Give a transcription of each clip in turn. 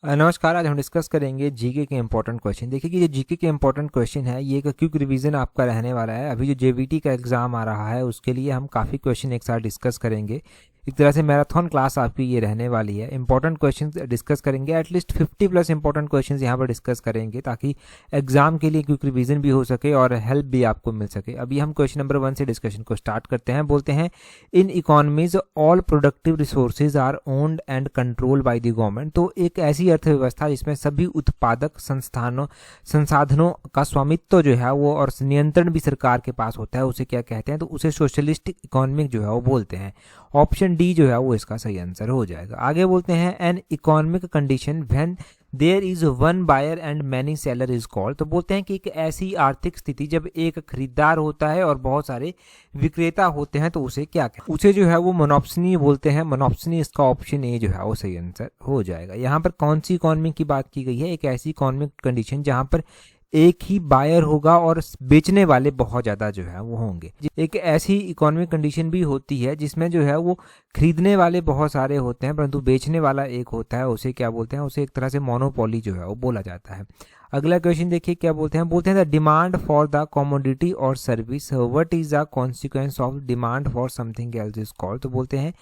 नमस्कार। आज हम डिस्कस करेंगे जीके के इंपॉर्टेंट क्वेश्चन। देखिए कि जो जीके के इंपॉर्टेंट क्वेश्चन है ये एक क्विक रिवीजन आपका रहने वाला है। अभी जो जेवीटी का एग्जाम आ रहा है उसके लिए हम काफ़ी क्वेश्चन एक साथ डिस्कस करेंगे। एक तरह से मैराथन क्लास आपकी ये रहने वाली है। इंपॉर्टेंट क्वेश्चन डिस्कस करेंगे, एटलीस्ट 50 प्लस इंपॉर्टेंट क्वेश्चन यहाँ पर डिस्कस करेंगे ताकि एग्जाम के लिए क्विक रिवीजन भी हो सके और हेल्प भी आपको मिल सके। अभी हम क्वेश्चन नंबर 1 से डिस्कशन को स्टार्ट करते हैं। बोलते हैं in economies all productive resources are owned and control by the government. तो एक ऐसी अर्थव्यवस्था जिसमें सभी उत्पादक संसाधनों का स्वामित्व जो है वो और नियंत्रण भी सरकार के पास होता है, उसे क्या कहते हैं? तो उसे सोशलिस्टिक इकोनॉमिक जो है वो बोलते हैं। ऑप्शन डी जो है वो इसका सही आंसर हो जाएगा। आगे बोलते हैं an economic condition when there is one buyer and many seller is called. तो बोलते हैं कि एक ऐसी आर्थिक स्थिति जब एक खरीदार होता है और बहुत सारे विक्रेता होते हैं तो उसे क्या कहते हैं? उसे जो है वो मोनोप्सनी बोलते हैं। मोनोप्सनी इसका ऑप्शन ए जो है वो सही आंसर हो जाएगा। यहाँ पर कौन सी इकोनॉमी की बात की गई है? एक ऐसी इकोनॉमिक कंडीशन जहां पर एक ही बायर होगा और बेचने वाले बहुत ज़्यादा जो है वो होंगे। एक ऐसी इकोनॉमिक कंडीशन भी होती है जिसमें जो है वो खरीदने वाले बहुत सारे होते हैं परंतु बेचने वाला एक होता है, उसे क्या बोलते हैं? उसे एक तरह से मोनोपोली जो है वो बोला जाता है। अगला क्वेश्चन देखिए क्या बोलते हैं। बोलते हैं the demand for the commodity और service what is the consequence of demand for something else is called. तो बोलते हैं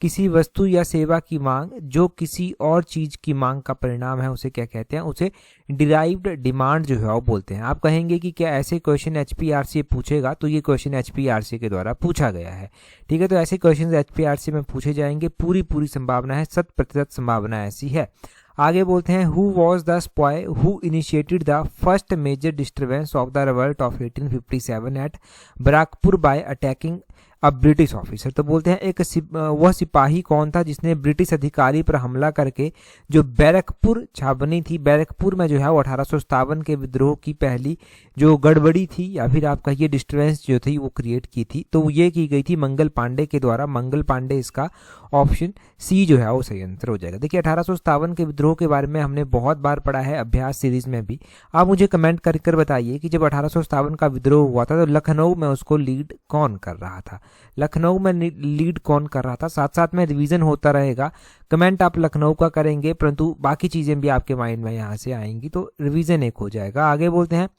किसी वस्तु या सेवा की मांग जो किसी और चीज की मांग का परिणाम है उसे क्या कहते हैं? उसे डिराइव्ड डिमांड जो है वो बोलते हैं। आप कहेंगे कि क्या ऐसे क्वेश्चन एचपीआरसी पूछेगा? तो ये क्वेश्चन एचपीआरसी के द्वारा पूछा गया है। ठीक है, तो ऐसे क्वेश्चन एचपीआरसी में पूछे जाएंगे। पूरी संभावना है, 100% संभावना ऐसी है। आगे बोलते हैं who was the spy who initiated the first major disturbance of the revolt of 1857 at Barrackpore by attacking a British officer. तो बोलते हैं वह सिपाही कौन था जिसने ब्रिटिश अधिकारी पर हमला करके जो बैरकपुर छावनी थी, बैरकपुर में जो है वो 1857 के विद्रोह की पहली जो गड़बड़ी थी या फिर आपका ये डिस्टर्बेंस जो थी वो क्रिएट की थी। तो ये की गई थी मंगल पांडे के द्वारा। मंगल पांडे इसका ऑप्शन सी जो है वो सही आंसर हो जाएगा। देखिए 1857 के विद्रोह के बारे में हमने बहुत बार पढ़ा है अभ्यास सीरीज में भी। आप मुझे कमेंट कर बताइए कि जब 1857 का विद्रोह हुआ था तो लखनऊ में उसको लीड कौन कर रहा था? लखनऊ में लीड कौन कर रहा था? साथ साथ में रिवीजन होता रहेगा। कमेंट आप लखनऊ का करेंगे परंतु बाकी चीजें भी आपके माइंड में यहाँ से आएंगी तो रिवीजन एक हो जाएगा। आगे बोलते हैं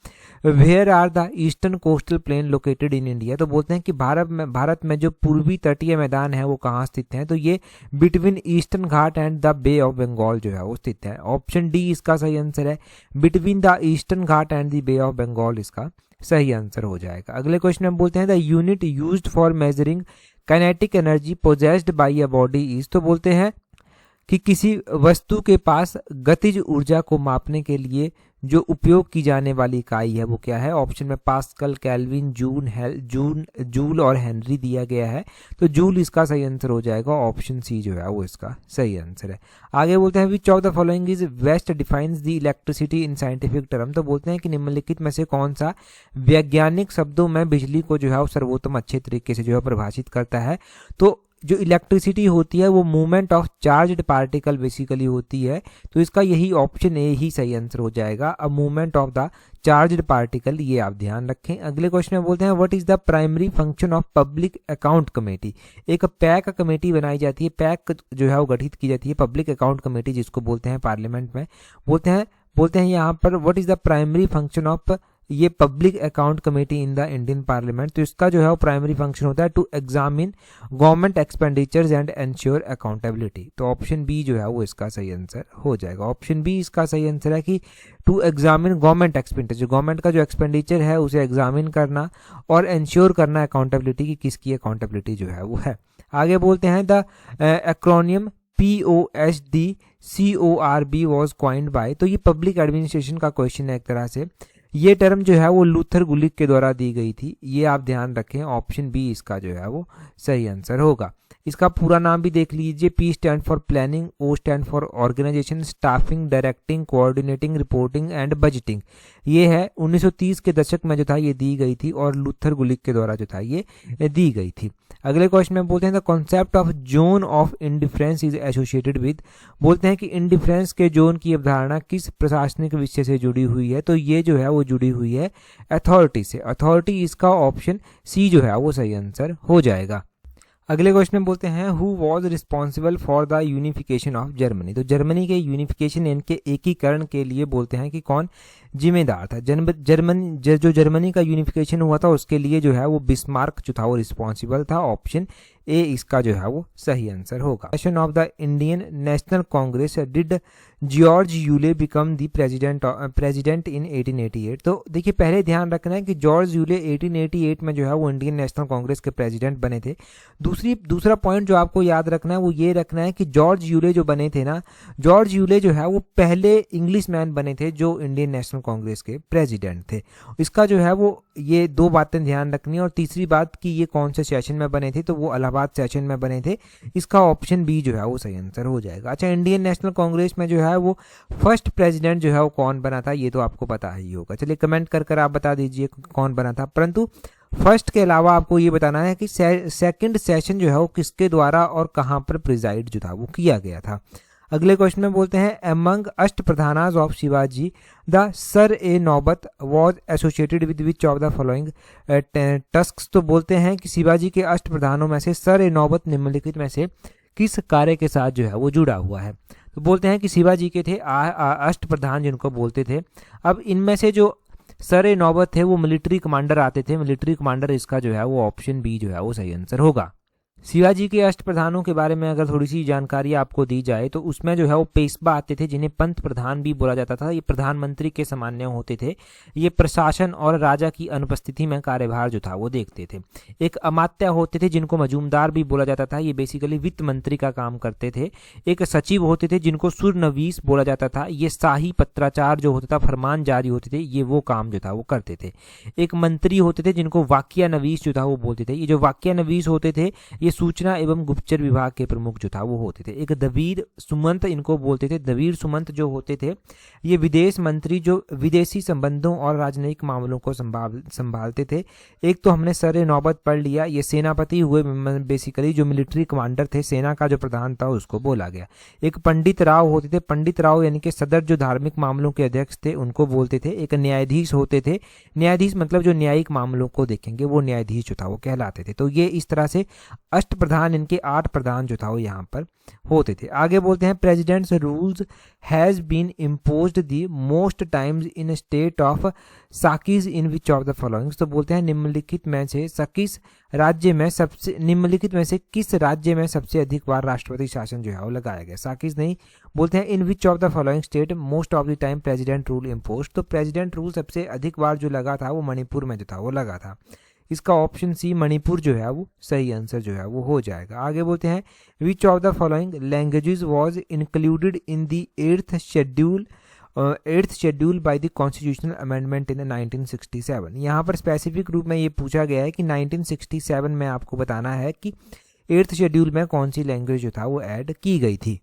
where are the eastern coastal plain located in India. तो बोलते हैं कि भारत में जो पूर्वी तटीय मैदान है वो कहाँ स्थित है? तो ये between eastern Ghat and the Bay of Bengal जो है वो स्थित है। ऑप्शन डी इसका सही आंसर है। Between the Eastern Ghat and the Bay of Bengal इसका सही आंसर हो जाएगा। अगले क्वेश्चन में बोलते हैं the unit used for measuring kinetic energy possessed by a body is. तो बोलते हैं कि किसी वस्तु के पास गतिज ऊर्जा को मापने के लिए जो उपयोग की जाने वाली इकाई है वो क्या है? ऑप्शन में पास्कल, केल्विन, जूल और हेनरी दिया गया है। तो जूल इसका सही आंसर हो जाएगा। ऑप्शन सी जो है वो इसका सही आंसर है। आगे बोलते हैं which of the following is best defines the electricity in scientific term. तो बोलते हैं कि निम्नलिखित में से कौन सा वैज्ञानिक शब्दों में बिजली को जो है वो सर्वोत्तम अच्छे तरीके से जो है परिभाषित करता है? तो जो इलेक्ट्रिसिटी होती है वो movement of charged particle basically होती है। तो इसका यही ऑप्शन ए ही सही आंसर हो जाएगा, a movement of the charged particle. ये आप ध्यान रखें। अगले क्वेश्चन में बोलते हैं what is the primary function of public account committee. एक पैक कमेटी बनाई जाती है, पैक जो है वो गठित की जाती है, पब्लिक अकाउंट कमेटी जिसको बोलते हैं पार्लियामेंट में। बोलते हैं यहाँ पर what is the primary function of ये public account committee in the Indian parliament. तो इसका जो है वो प्राइमरी फंक्शन होता है to examine government expenditures and ensure accountability. तो ऑप्शन बी जो है वो इसका सही आंसर हो जाएगा। ऑप्शन बी इसका सही आंसर है कि to examine government expenditure, government का जो एक्सपेंडिचर है उसे एग्जामिन करना और एंश्योर करना अकाउंटेबिलिटी की किसकी अकाउंटेबिलिटी जो है वो है। आगे बोलते हैं the acronym POSDCORB was coined by. तो ये पब्लिक एडमिनिस्ट्रेशन का क्वेश्चन है एक तरह से। ये टर्म जो है वो लूथर गुलिक के द्वारा दी गई थी, ये आप ध्यान रखें। ऑप्शन बी इसका जो है वो सही आंसर होगा। इसका पूरा नाम भी देख लीजिए। P stand for planning, O stand for organisation, staffing, directing, coordinating, reporting and budgeting. ये है 1930 के दशक में जो था ये दी गई थी और लूथर गुलिक के द्वारा जो था ये दी गई थी। अगले क्वेश्चन में बोलते हैं the concept of zone of indifference is associated with. बोलते हैं कि इंडिफरेंस के जोन की अवधारणा किस प्रशासनिक विषय से जुड़ी हुई है? तो ये जो है वो जुड़ी हुई है अथॉरिटी से। अथॉरिटी इसका ऑप्शन सी जो है वो सही आंसर हो जाएगा। अगले क्वेश्चन में बोलते हैं who was responsible for the unification of Germany. तो जर्मनी के यूनिफिकेशन यानी के एकीकरण के लिए बोलते हैं कि कौन जिम्मेदार था। जो जर्मनी का यूनिफिकेशन हुआ था उसके लिए जो है वो बिस्मार्क जो था वो रिस्पॉन्सिबल था। ऑप्शन ए इसका जो है वो सही आंसर होगा। Question of the Indian National Congress did George Yule become the president इन 1888। तो देखिए पहले ध्यान रखना है कि जॉर्ज यूले 1888 में जो है वो इंडियन नेशनल कांग्रेस के प्रेसिडेंट बने थे। दूसरा पॉइंट जो आपको याद रखना है वो ये रखना है कि जॉर्ज यूले जो बने थे ना, जॉर्ज यूले जो है वो पहले इंग्लिश मैन बने थे जो इंडियन नेशनल कांग्रेस के प्रेसिडेंट थे। इसका जो है वो ये दो बातें ध्यान रखनी है। और तीसरी बात कि ये कौन से सेशन में बने थे, तो वो इलाहाबाद सेशन में बने थे। इसका ऑप्शन बी जो है वो सही आंसर हो जाएगा। अच्छा, इंडियन नेशनल कांग्रेस में जो है वो फर्स्ट प्रेसिडेंट जो है वो कौन बना था, ये तो आपको पता ही होगा। चलिए कमेंट कर आप बता दीजिए कौन बना था। परंतु फर्स्ट के अलावा आपको ये बताना है कि सेकंड सेशन जो है वो किसके द्वारा और कहां पर प्रिजाइड जो था वो किया गया था। अगले क्वेश्चन में बोलते हैं अमंग अष्ट प्रधानास ऑफ शिवाजी द सर ए नौबत was associated with which of the following tusks. तो बोलते हैं कि शिवाजी के अष्ट प्रधानों में से सर ए नौबत निम्नलिखित में से किस कार्य के साथ जो है वो जुड़ा हुआ है। तो बोलते हैं कि शिवाजी के थे अष्ट प्रधान जिनको बोलते थे। अब इनमें से जो सर ए नौबत थे वो मिलिट्री कमांडर आते थे। मिलिट्री कमांडर इसका जो है वो ऑप्शन बी जो है वो सही आंसर होगा। शिवाजी के अष्ट प्रधानों के बारे में अगर थोड़ी सी जानकारी आपको दी जाए तो उसमें जो है वो पेशवा आते थे जिन्हें पंत प्रधान भी बोला जाता था। ये प्रधानमंत्री के सामान्य होते थे। ये प्रशासन और राजा की अनुपस्थिति में कार्यभार जो था वो देखते थे। एक अमात्य होते थे जिनको मजूमदार भी बोला जाता था। ये बेसिकली वित्त मंत्री का काम करते थे। एक सचिव होते थे जिनको सुरनवीस बोला जाता था। ये शाही पत्राचार जो होता था, फरमान जारी होते थे, ये वो काम जो था वो करते थे। एक मंत्री होते थे जिनको वाक्यानवीस जो था वो बोलते थे। ये जो वाक्यानवीस होते थे ये सूचना एवं गुप्तचर विभाग के प्रमुख जो था वो होते थे। एक दवीर सुमंत इनको बोलते थे। दवीर सुमंत जो होते थे ये विदेश मंत्री जो विदेशी संबंधों और राजनयिक मामलों को संभालते थे। एक तो हमने सर ए नौबत पढ़ लिया, ये सेनापति हुए, बेसिकली जो मिलिट्री कमांडर थे, सेना का जो प्रधान था उसको बोला गया। एक पंडित राव होते थे। पंडित राव यानी कि सदर जो धार्मिक मामलों के अध्यक्ष थे उनको बोलते थे। एक न्यायाधीश होते थे। न्यायाधीश मतलब जो न्यायिक मामलों को देखेंगे वो न्यायाधीश जो था वो कहलाते थे। तो ये इस तरह से अष्ट प्रधान, इनके 8 प्रधान जो था वो यहाँ पर होते थे। आगे बोलते हैं president's rules has been imposed the most times in state of साकिज in which of the following. तो बोलते हैं निम्नलिखित में से साकिज राज्य में सबसे निम्नलिखित में से किस राज्य में सबसे अधिक बार राष्ट्रपति शासन जो है वो लगाया गया। साकिज नहीं, बोलते हैं in which of the following state most of the time president rule imposed. तो प्रेसिडेंट रूल सबसे अधिक बार जो लगा था वो मणिपुर में जो था वो लगा था। इसका ऑप्शन सी मणिपुर जो है वो सही आंसर जो है वो हो जाएगा। आगे बोलते हैं which of the following languages was included in the 8th schedule by the constitutional amendment in 1967। यहाँ पर स्पेसिफिक रूप में ये पूछा गया है कि 1967 में आपको बताना है कि 8th शेड्यूल में कौन सी लैंग्वेज जो था वो ऐड की गई थी।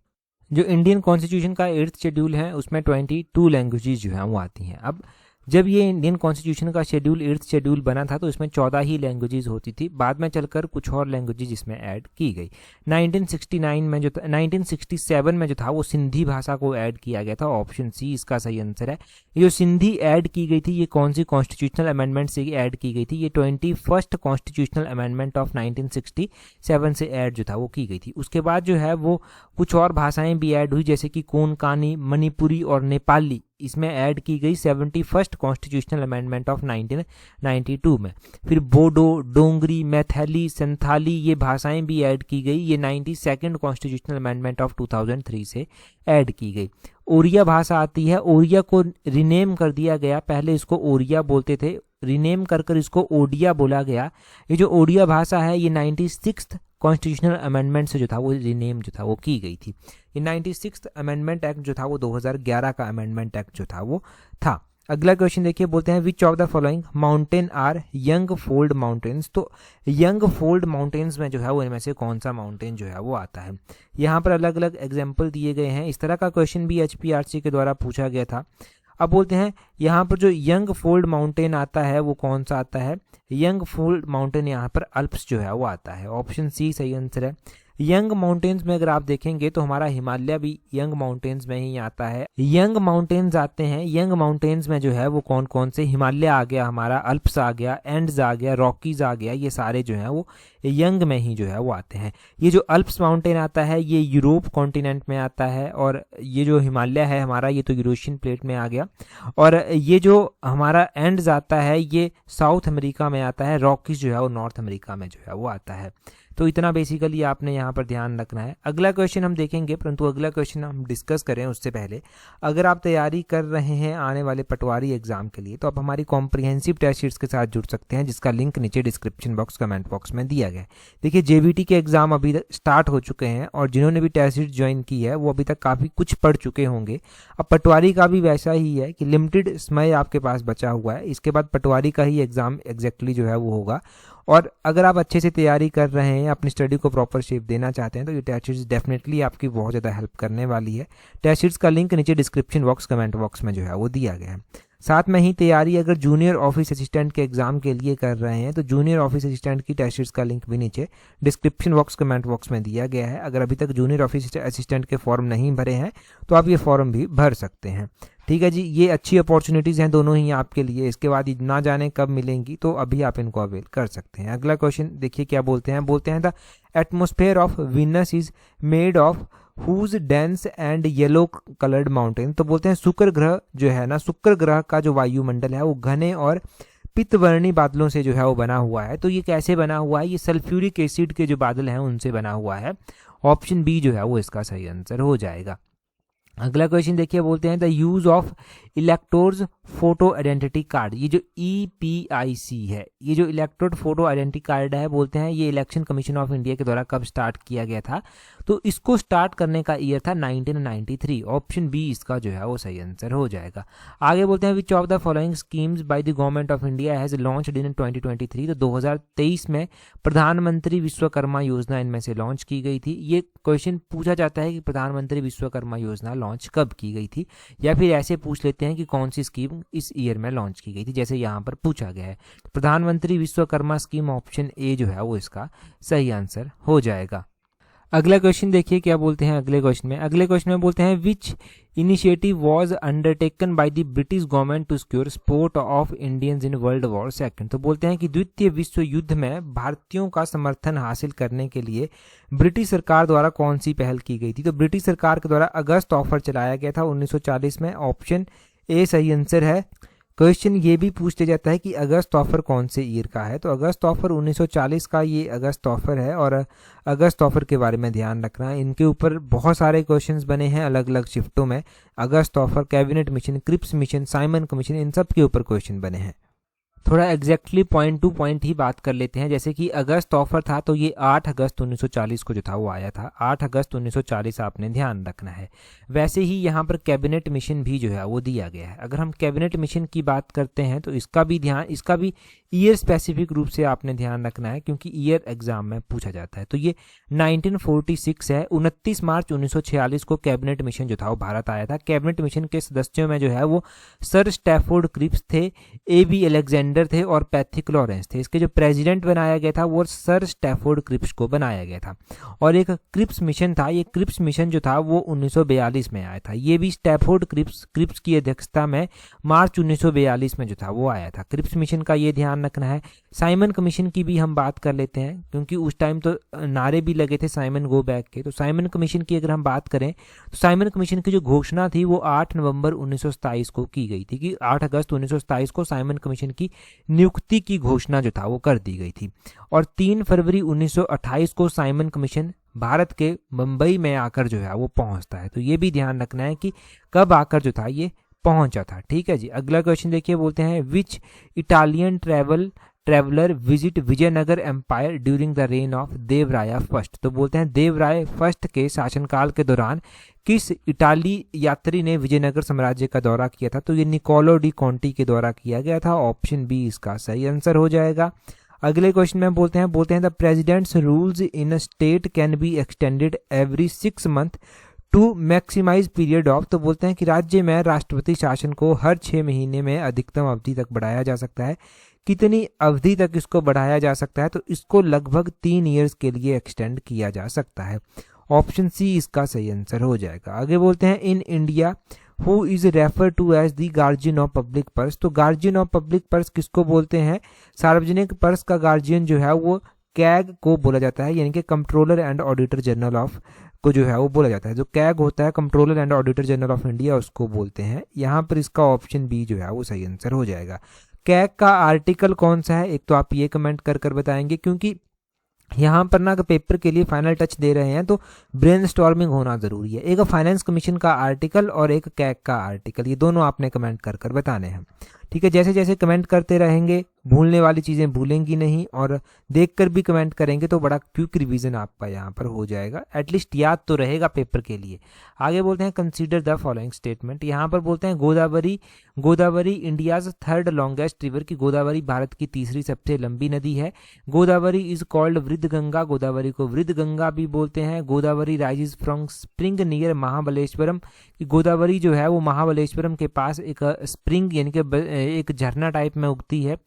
जो इंडियन कॉन्स्टिट्यूशन का 8th शेड्यूल है उसमें 22 लैंग्वेजेस जो है वो आती हैं। अब जब ये इंडियन कॉन्स्टिट्यूशन का शेड्यूल 8th शेड्यूल बना था तो इसमें 14 ही लैंग्वेजेस होती थी। बाद में चलकर कुछ और लैंग्वेजेस इसमें ऐड की गई। 1967 में जो था वो सिंधी भाषा को ऐड किया गया था। ऑप्शन सी इसका सही आंसर है। ये जो सिंधी ऐड की गई थी ये कौन सी कॉन्स्टिट्यूशनल अमेंडमेंट से ऐड की गई थी? ये 21st कॉन्स्टिट्यूशनल अमेंडमेंट ऑफ 1967 से ऐड जो था वो की गई थी। उसके बाद जो है वो कुछ और भाषाएं भी ऐड हुई जैसे कि कोंकणी, मणिपुरी और नेपाली इसमें ऐड की गई 71st कॉन्स्टिट्यूशनल अमेंडमेंट ऑफ 1992 में। फिर बोडो, डोंगरी, मैथिली, संथाली ये भाषाएं भी ऐड की गई। ये 92nd कॉन्स्टिट्यूशनल अमेंडमेंट ऑफ 2003 से ऐड की गई। ओरिया भाषा आती है। ओरिया को रिनेम कर दिया गया। पहले इसको ओरिया बोलते थे, रिनेम कर इसको ओडिया बोला गया। ये जो ओडिया भाषा है ये 96th कॉन्स्टिट्यूशनल अमेंडमेंट से जो था वो रिनेम जो था वो की गई थी। ये 96th अमेंडमेंट एक्ट जो था वो 2011 का अमेंडमेंट एक्ट जो था वो था। अगला क्वेश्चन देखिए, बोलते हैं which of the following mountain are young fold mountains. तो यंग फोल्ड माउंटेन्स में जो है वो इनमें से कौन सा माउंटेन जो है वो आता है। यहाँ पर अलग अलग एग्जाम्पल दिए गए हैं। इस तरह का क्वेश्चन भी HPRC के द्वारा पूछा गया था। अब बोलते हैं यहाँ पर जो यंग फोल्ड माउंटेन आता है वो कौन सा आता है? यंग फोल्ड माउंटेन यहाँ पर अल्प्स जो है वो आता है। ऑप्शन सी सही आंसर है। यंग माउंटेन्स में अगर आप देखेंगे तो हमारा हिमालय भी यंग माउंटेन्स में ही आता है। यंग माउंटेन्स आते हैं, यंग माउंटेन्स में जो है वो कौन कौन से, हिमालय आ गया, हमारा अल्प्स आ गया, एंड्स आ गया, रॉकीज आ गया, ये सारे जो है वो यंग में ही जो है वो आते हैं। ये जो अल्प्स माउंटेन आता है ये यूरोप कॉन्टिनेंट में आता है, और ये जो हिमालय है हमारा ये तो यूरेशियन प्लेट में आ गया, और ये जो हमारा एंड्स आता है ये साउथ अमेरिका में आता है, रॉकीज जो है वो नॉर्थ अमेरिका में जो है वो आता है। तो इतना बेसिकली आपने यहाँ पर ध्यान रखना है। अगला क्वेश्चन हम देखेंगे, परंतु अगला क्वेश्चन हम डिस्कस करें उससे पहले, अगर आप तैयारी कर रहे हैं आने वाले पटवारी एग्जाम के लिए तो आप हमारी कॉम्प्रिहेंसिव टेस्ट सीरीज के साथ जुड़ सकते हैं, जिसका लिंक नीचे डिस्क्रिप्शन बॉक्स कमेंट बॉक्स में दिया गया है। देखिए जेबीटी के एग्जाम अभी स्टार्ट हो चुके हैं, और जिन्होंने भी टेस्ट सीरीज ज्वाइन की है वो अभी तक काफ़ी कुछ पढ़ चुके होंगे। अब पटवारी का भी वैसा ही है कि लिमिटेड समय आपके पास बचा हुआ है, इसके बाद पटवारी का ही एग्जाम एग्जैक्टली जो है वो होगा। और अगर आप अच्छे से तैयारी कर रहे हैं, अपनी स्टडी को प्रॉपर शेप देना चाहते हैं, तो ये टेस्ट सीरीज डेफिनेटली आपकी बहुत ज़्यादा हेल्प करने वाली है। टेस्ट सीरीज का लिंक नीचे डिस्क्रिप्शन बॉक्स कमेंट बॉक्स में जो है वो दिया गया है। साथ में ही तैयारी अगर जूनियर ऑफिस असिस्टेंट के एग्जाम के लिए कर रहे हैं तो जूनियर ऑफिस असिस्टेंट की टेस्ट सीरीज का लिंक भी नीचे डिस्क्रिप्शन बॉक्स कमेंट बॉक्स में दिया गया है। अगर अभी तक जूनियर ऑफिस असिस्टेंट के फॉर्म नहीं भरे हैं तो आप ये फॉर्म भी भर सकते हैं। ठीक है जी, ये अच्छी अपॉर्चुनिटीज़ हैं दोनों ही आपके लिए। इसके बाद ना जाने कब मिलेंगी, तो अभी आप इनको अवेल कर सकते हैं। अगला क्वेश्चन देखिए क्या बोलते हैं the atmosphere of Venus is made of whose dense and yellow coloured mountain. तो बोलते हैं शुक्र ग्रह जो है ना, शुक्र ग्रह का जो वायुमंडल है वो घने और पित्तवर्णी बादलों से जो है वो बना हुआ है। तो ये कैसे बना हुआ है? ये सल्फ्यूरिक एसिड के जो बादल हैं उनसे बना हुआ है। ऑप्शन बी जो है वो इसका सही आंसर हो जाएगा। अगला क्वेश्चन देखिए, बोलते हैं the use of electors photo identity card. ये जो EPIC है, ये जो इलेक्टोर फोटो आइडेंटिटी कार्ड है, बोलते हैं ये इलेक्शन कमीशन ऑफ इंडिया के द्वारा कब स्टार्ट किया गया था? तो इसको स्टार्ट करने का ईयर था 1993। ऑप्शन बी इसका जो है वो सही आंसर हो जाएगा। आगे बोलते हैं which of the following schemes bye the government of India has launched in 2023। तो 2023 में प्रधानमंत्री विश्वकर्मा योजना इनमें से लॉन्च की गई थी। ये क्वेश्चन पूछा जाता है कि प्रधानमंत्री विश्वकर्मा योजना लॉन्च कब की गई थी, या फिर ऐसे पूछ लेते हैं कि कौन सी स्कीम इस ईयर में लॉन्च की गई थी, जैसे यहाँ पर पूछा गया है। प्रधानमंत्री विश्वकर्मा स्कीम ऑप्शन ए जो है वो इसका सही आंसर हो जाएगा। अगला क्वेश्चन देखिए क्या बोलते हैं अगले क्वेश्चन में बोलते हैं which initiative was undertaken by the British government to secure support of Indians in world war second. तो बोलते हैं कि द्वितीय विश्व युद्ध में भारतीयों का समर्थन हासिल करने के लिए ब्रिटिश सरकार द्वारा कौन सी पहल की गई थी? तो ब्रिटिश सरकार के द्वारा अगस्त ऑफर चलाया गया था 1940 में। ऑप्शन ए सही आंसर है। क्वेश्चन ये भी पूछ लिया जाता है कि अगस्त ऑफर कौन से ईयर का है? तो अगस्त ऑफर 1940 का ये अगस्त ऑफर है, और अगस्त ऑफर के बारे में ध्यान रखना है। इनके ऊपर बहुत सारे क्वेश्चंस बने हैं अलग अलग शिफ्टों में। August offer, cabinet mission, Cripps mission, Simon commission, इन सब के ऊपर क्वेश्चन बने हैं। थोड़ा एग्जैक्टली पॉइंट टू पॉइंट ही बात कर लेते हैं। जैसे कि अगस्त ऑफर था तो ये 8 अगस्त 1940 को जो था वो आया था। 8 अगस्त 1940 आपने ध्यान रखना है। वैसे ही यहाँ पर कैबिनेट मिशन भी जो है वो दिया गया है। अगर हम कैबिनेट मिशन की बात करते हैं तो इसका भी ईयर स्पेसिफिक रूप से आपने ध्यान रखना है, क्योंकि ईयर एग्जाम में पूछा जाता है। तो ये 1946 है। 29 मार्च 1946 को कैबिनेट मिशन जो था वो भारत आया था। कैबिनेट मिशन के सदस्यों में जो है वो सर स्टैफोर्ड क्रिप्स थे, AB अलेक्जेंडर थे और पैथिक लॉरेंस थे। इसके जो प्रेसिडेंट बनाया गया था वो सर स्टैफोर्ड क्रिप्स को बनाया गया था। और एक क्रिप्स मिशन था, ये क्रिप्स मिशन जो था वो 1942 में आया था। ये भी स्टैफोर्ड क्रिप्स की अध्यक्षता में मार्च 1942 में जो था वो आया था। क्रिप्स मिशन का ये ध्यान रखना है। साइमन कमीशन की भी हम बात कर लेते हैं, क्योंकि उस टाइम तो नारे भी लगे थे साइमन गो बैक के। तो साइमन कमीशन की अगर हम बात करें तो साइमन कमीशन की जो घोषणा थी वो 8 नवंबर 1927 को की गई थी, कि 8 अगस्त 1927 को साइमन कमीशन की नियुक्ति की घोषणा जो था वो कर दी गई थी। और 3 फरवरी 1928 को साइमन कमीशन भारत के मुंबई में आकर जो है वो पहुंचता है। तो ये भी ध्यान रखना है कि कब आकर जो था ये पहुंचा था। ठीक है जी। अगला क्वेश्चन देखिए, बोलते हैं which Italian traveller visit Vijayanagar empire during the reign of Devaraya first. तो बोलते हैं देवराय फर्स्ट के शासनकाल के दौरान किस इटाली यात्री ने विजयनगर साम्राज्य का दौरा किया था? तो ये निकोलो डी कॉन्टी के द्वारा किया गया था। ऑप्शन बी इसका सही आंसर हो जाएगा। अगले क्वेश्चन में बोलते हैं the presidents rules in a state can be extended every 6 month to maximize period of. तो बोलते हैं कि राज्य में राष्ट्रपति शासन को हर 6 महीने में अधिकतम अवधि तक बढ़ाया जा सकता है। कितनी अवधि तक इसको बढ़ाया जा सकता है, तो इसको लगभग 3 ईयर्स के लिए एक्सटेंड किया जा सकता है। ऑप्शन सी इसका सही आंसर हो जाएगा। आगे बोलते हैं in India who is refer to as the guardian of public purse. तो गार्जियन ऑफ पब्लिक पर्स किसको बोलते हैं? सार्वजनिक पर्स का गार्जियन जो है वो कैग को बोला जाता है, यानी कि controller and auditor general of को जो है वो बोला जाता है। जो कैग होता है, controller and auditor general of India, उसको बोलते हैं। यहाँ पर इसका ऑप्शन बी जो है वो सही आंसर हो जाएगा। कैग का आर्टिकल कौन सा है, एक तो आप ये कमेंट कर बताएंगे, क्योंकि यहाँ पर ना पेपर के लिए फाइनल टच दे रहे हैं तो ब्रेनस्टॉर्मिंग होना जरूरी है। एक फाइनेंस कमीशन का आर्टिकल और एक कैग का आर्टिकल, ये दोनों आपने कमेंट कर बताने हैं। ठीक है, जैसे जैसे कमेंट करते रहेंगे, भूलने वाली चीज़ें भूलेंगी नहीं, और देखकर भी कमेंट करेंगे तो बड़ा क्विक रिवीजन आपका यहाँ पर हो जाएगा, एटलीस्ट याद तो रहेगा पेपर के लिए। आगे बोलते हैं कंसीडर द फॉलोइंग स्टेटमेंट। यहाँ पर बोलते हैं Godavari India's 3rd longest river, की गोदावरी भारत की तीसरी सबसे लंबी नदी है। गोदावरी इज कॉल्ड वृद्ध गंगा, गोदावरी को वृद्ध गंगा भी बोलते हैं। Godavari rises from spring near Mahabaleshwaram, कि गोदावरी जो है वो महाबलेश्वरम के पास एक स्प्रिंग यानी कि एक झरना टाइप में उगती है।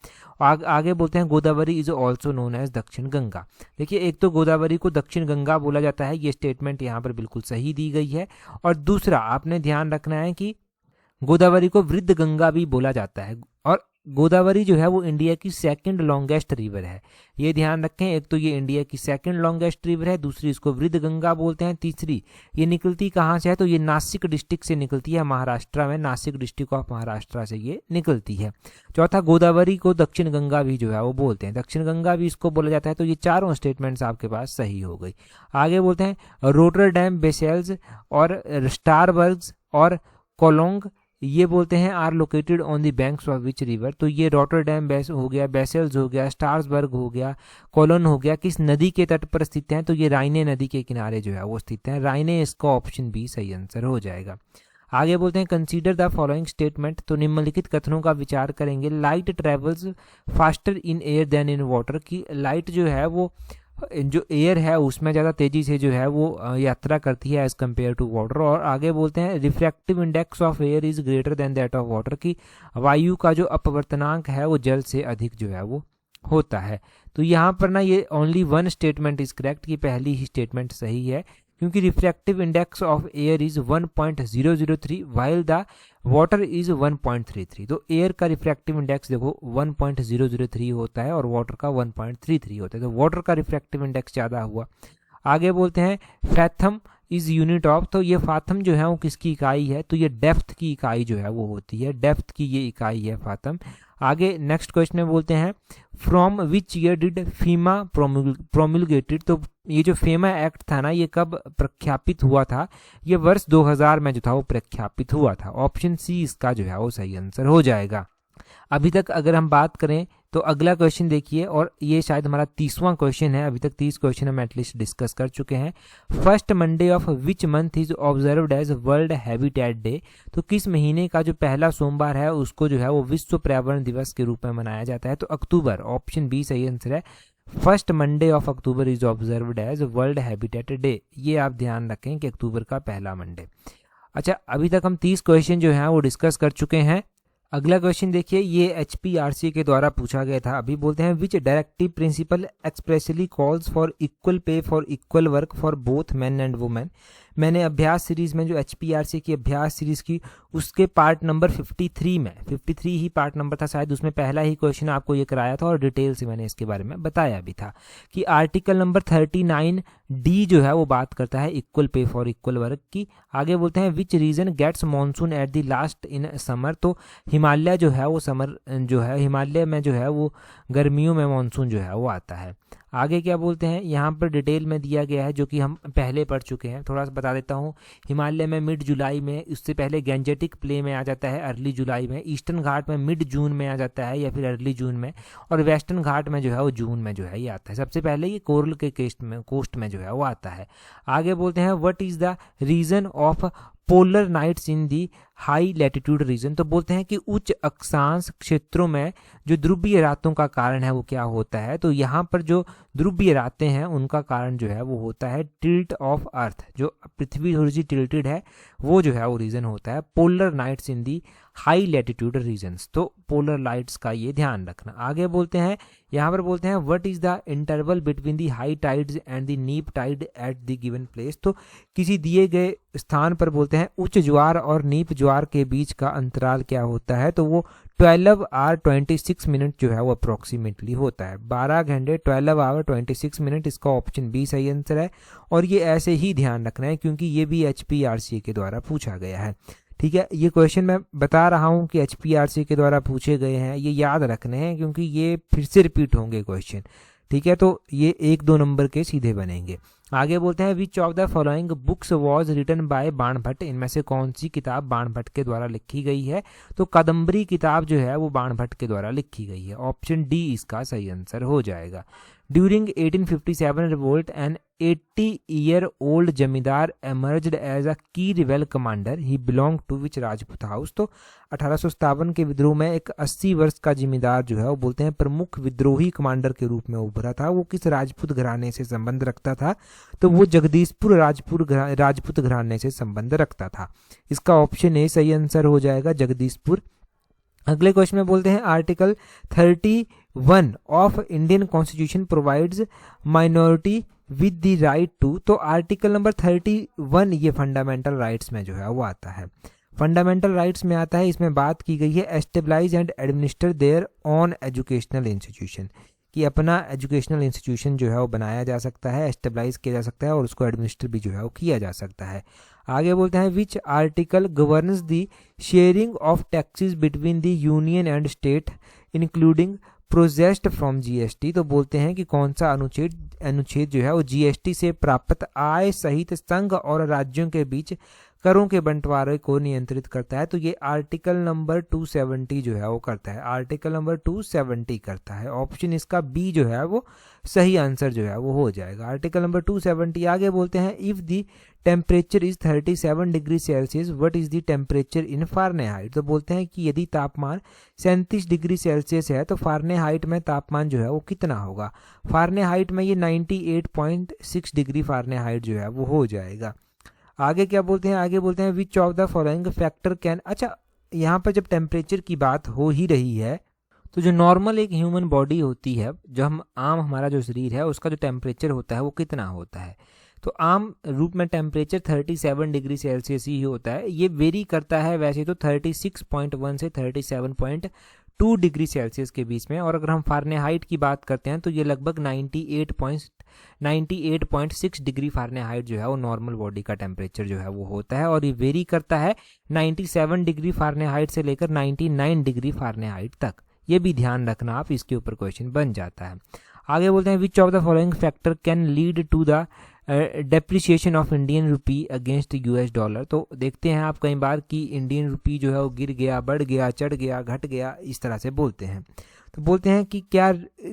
आगे बोलते हैं Godavari is also known as Dakshin Ganga. देखिए, एक तो गोदावरी को दक्षिण गंगा बोला जाता है, ये स्टेटमेंट यहाँ पर बिल्कुल सही दी गई है। और दूसरा आपने ध्यान रखना है कि गोदावरी को वृद्ध गंगा भी बोला जाता है, और गोदावरी जो है वो इंडिया की 2nd लॉन्गेस्ट रिवर है, ये ध्यान रखें। एक तो ये इंडिया की 2nd लॉन्गेस्ट रिवर है, दूसरी इसको वृद्ध गंगा बोलते हैं, तीसरी ये निकलती कहाँ से है, तो ये नासिक डिस्ट्रिक्ट से निकलती है, महाराष्ट्र में, नासिक डिस्ट्रिक्ट ऑफ महाराष्ट्र से ये निकलती है। चौथा, गोदावरी को दक्षिण गंगा भी जो है वो बोलते हैं, दक्षिण गंगा भी इसको बोला जाता है। तो ये चारों स्टेटमेंट्स आपके पास सही हो गई। आगे बोलते हैं रोटरडैम, बेसेल्स और स्टारबर्ग्स और कोलोंग, ये बोलते हैं are located on the banks of which river. तो ये रॉटरडैम हो गया, बेसेल्स हो गया, स्टार्सबर्ग हो गया, कोलोन हो गया, किस नदी के तट पर स्थित हैं, तो ये राइने नदी के किनारे जो है वो स्थित हैं, राइने, इसका ऑप्शन बी सही आंसर हो जाएगा। आगे बोलते हैं कंसीडर द फॉलोइंग स्टेटमेंट। तो निम्नलिखित कथनों का विचार करेंगे। Light travels faster in air than in water, की लाइट जो है वो जो एयर है उसमें ज़्यादा तेज़ी से जो है वो यात्रा करती है एज़ कम्पेयर टू वाटर। और आगे बोलते हैं refractive index of air is greater than that of water, की वायु का जो अपवर्तनांक है वो जल से अधिक जो है वो होता है। तो यहाँ पर ना ये only one statement is correct, की पहली ही स्टेटमेंट सही है, क्योंकि refractive index of air is 1.003 while the water is 1.33। तो एयर का रिफ्रैक्टिव इंडेक्स देखो 1.003 होता है और वाटर का 1.33 होता है, तो वाटर का रिफ्रैक्टिव इंडेक्स ज़्यादा हुआ। आगे बोलते हैं फैथम इज यूनिट ऑफ, तो ये फाथम जो है वो किसकी इकाई है, तो ये डेप्थ की इकाई जो है वो होती है, डेप्थ की ये इकाई है फाथम। आगे नेक्स्ट क्वेश्चन में बोलते हैं फ्रॉम विच ईयर डिड फीमा प्रोमिलगेटेड, तो ये जो फेमा एक्ट था ना ये कब प्रख्यापित हुआ था, ये वर्ष 2000 में जो था वो प्रख्यापित हुआ था। ऑप्शन सी इसका जो है वो सही आंसर हो जाएगा। अभी तक अगर हम बात करें तो अगला क्वेश्चन देखिए, और ये शायद हमारा 30वां क्वेश्चन है, अभी तक 30 क्वेश्चन हम एटलीस्ट डिस्कस कर चुके हैं। First Monday of which month is observed as world habitat day, तो किस महीने का जो पहला सोमवार है उसको जो है वो विश्व पर्यावरण दिवस के रूप में मनाया जाता है, तो अक्टूबर, ऑप्शन बी सही आंसर है। First Monday of October is observed as world habitat day, ये आप ध्यान रखें कि अक्टूबर का पहला मंडे। अच्छा, अभी तक हम 30 क्वेश्चन जो है वो डिस्कस कर चुके हैं। अगला क्वेश्चन देखिए, ये HPRC के द्वारा पूछा गया था। अभी बोलते हैं which directive principle expressly calls for equal pay for equal work for both man and women. मैंने अभ्यास सीरीज में जो HPRC की अभ्यास सीरीज की उसके पार्ट नंबर 53 में, 53 ही पार्ट नंबर था शायद, उसमें पहला ही क्वेश्चन आपको ये कराया था और डिटेल से मैंने इसके बारे में बताया भी था कि आर्टिकल नंबर 39D जो है वो बात करता है equal pay for equal work की। आगे बोलते हैं which region gets monsoon at the last in summer, तो हिमालय जो है वो समर जो है, हिमालय में जो है वो गर्मियों में मानसून जो है वो आता है। आगे क्या बोलते हैं, यहाँ पर डिटेल में दिया गया है जो कि हम पहले पढ़ चुके हैं, थोड़ा सा बता देता हूँ। हिमालय में मिड जुलाई में, उससे पहले गैंजेटिक प्ले में आ जाता है अर्ली जुलाई में, ईस्टर्न घाट में मिड जून में आ जाता है या फिर अर्ली जून में, और वेस्टर्न घाट में जो है वो जून में जो है ये आता है। सबसे पहले ये कोरल के कोस्ट में जो है वो आता है। आगे बोलते हैं what is the reason of polar nights in the high latitude region. तो बोलते हैं कि उच्च अक्षांश क्षेत्रों में जो ध्रुवीय रातों का कारण है वो क्या होता है, तो यहाँ पर जो ध्रुवीय रातें हैं उनका कारण जो है वो होता है टिल्ट ऑफ अर्थ, जो पृथ्वी थोड़ी सी टिल्टेड है वो जो है वो रीजन होता है। Polar nights in the high latitude regions, तो पोलर लाइट्स का ये ध्यान रखना। आगे बोलते हैं, यहाँ पर बोलते हैं what is the interval between the high tides and the neap tide at the given place. तो किसी दिए गए स्थान पर बोलते हैं उच्च ज्वार और नीप ज्वार के बीच का अंतराल क्या होता है, तो वो 12 आवर 26 मिनट जो है वो अप्रोक्सीमेटली होता है। 12 घंटे 12 आवर 26 मिनट, इसका ऑप्शन बी सही आंसर है। और ये ऐसे ही ध्यान रखना है क्योंकि ये भी HPRC के द्वारा पूछा गया है। ठीक है, ये क्वेश्चन मैं बता रहा हूँ कि HPRC के द्वारा पूछे गए हैं, ये याद रखने हैं क्योंकि ये फिर से रिपीट होंगे क्वेश्चन। ठीक है, तो ये 1-2 नंबर के सीधे बनेंगे। आगे बोलते हैं which of the following books was written by Banabhatta, इनमें से कौन सी किताब बाणभट्ट के द्वारा लिखी गई है, तो कादम्बरी किताब जो है वो बाणभट्ट के द्वारा लिखी गई है। ऑप्शन डी इसका सही आंसर हो जाएगा। ड्यूरिंग 1857 रिवोल्ट एन 80-year-old जमींदार emerged as a key rebel commander. He belonged to which Rajput house. तो 1857 के विद्रोह में एक 80 वर्ष का जमींदार जो है वो बोलते हैं प्रमुख विद्रोही कमांडर के रूप में उभरा था। वो किस राजपूत घराने से संबंध रखता था, तो वो जगदीशपुर राजपूत घराने से संबंध रखता था। इसका ऑप्शन ए सही आंसर हो जाएगा, जगदीशपुर। अगले क्वेश्चन में बोलते हैं article 31 of Indian constitution provides minority with the right to. तो आर्टिकल नंबर 31 ये फंडामेंटल राइट्स में जो है वो आता है, फंडामेंटल राइट्स में आता है। इसमें बात की गई है establish and administer their own educational institution, कि अपना एजुकेशनल इंस्टीट्यूशन जो है वो बनाया जा सकता है, एस्टेब्लाइज किया जा सकता है और उसको एडमिनिस्टर भी जो है वो किया जा सकता है। आगे बोलते हैं which article governs the sharing of taxes between the union and state including प्रोजेस्ट from GST। तो बोलते हैं कि कौन सा अनुच्छेद जो है वो GST से प्राप्त आय सहित संघ और राज्यों के बीच करों के बंटवारे को नियंत्रित करता है, तो ये आर्टिकल नंबर 270 जो है वो करता है, आर्टिकल नंबर 270 करता है। ऑप्शन इसका बी जो है वो सही आंसर जो है वो हो जाएगा, आर्टिकल नंबर 270। आगे बोलते हैं if the temperature is 37 degree Celsius what is the temperature in Fahrenheit. तो बोलते हैं कि यदि तापमान 37 डिग्री सेल्सियस है तो फारेनहाइट में तापमान जो है वो कितना होगा। फारेनहाइट में ये 98.6 डिग्री फारेनहाइट जो है वो हो जाएगा। आगे क्या बोलते हैं, आगे बोलते हैं which of the following factor can. अच्छा, यहाँ पर जब टेम्परेचर की बात हो ही रही है तो जो नॉर्मल एक ह्यूमन बॉडी होती है, जो आम हमारा जो शरीर है उसका जो टेम्परेचर होता है वो कितना होता है, तो आम रूप में टेम्परेचर 37 डिग्री सेल्सियस ही होता है। ये वेरी करता है वैसे तो 36.1 से 37.2 डिग्री सेल्सियस के बीच में, और अगर हम फारेनहाइट की बात करते हैं तो ये लगभग 98.6 डिग्री फारेनहाइट जो है वो नॉर्मल बॉडी का टेम्परेचर जो है वो होता है, और ये वेरी करता है 97 डिग्री फारेनहाइट से लेकर 99 डिग्री फारेनहाइट तक। ये भी ध्यान रखना आप, इसके ऊपर क्वेश्चन बन जाता है। आगे बोलते हैं which of the following factor can lead to the depreciation of Indian rupee against US dollar. तो देखते हैं आप कई बार कि इंडियन रुपी जो है वो गिर गया, बढ़ गया, चढ़ गया, घट गया, इस तरह से बोलते हैं। तो बोलते हैं कि क्या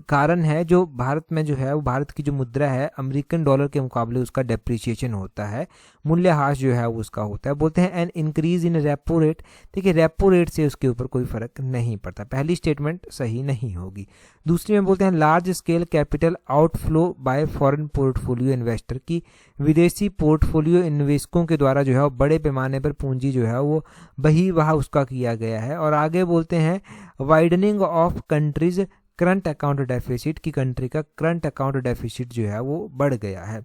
कारण है जो भारत में जो है वो भारत की जो मुद्रा है अमेरिकन डॉलर के मुकाबले उसका डेप्रिसिएशन होता है, मूल्यह्रास जो है वो उसका होता है। बोलते हैं an increase in repo rate. देखिए रेपो रेट से उसके ऊपर कोई फर्क नहीं पड़ता, पहली स्टेटमेंट सही नहीं होगी। दूसरी में बोलते हैं large scale capital outflow bye foreign portfolio investor, की विदेशी पोर्टफोलियो निवेशकों के द्वारा जो है वो बड़े पैमाने पर पूंजी जो है वो बहिर्वाह उसका किया गया है। और आगे बोलते हैं widening of countries current account deficit, की कंट्री का करंट अकाउंट डेफिसिट जो है वो बढ़ गया है।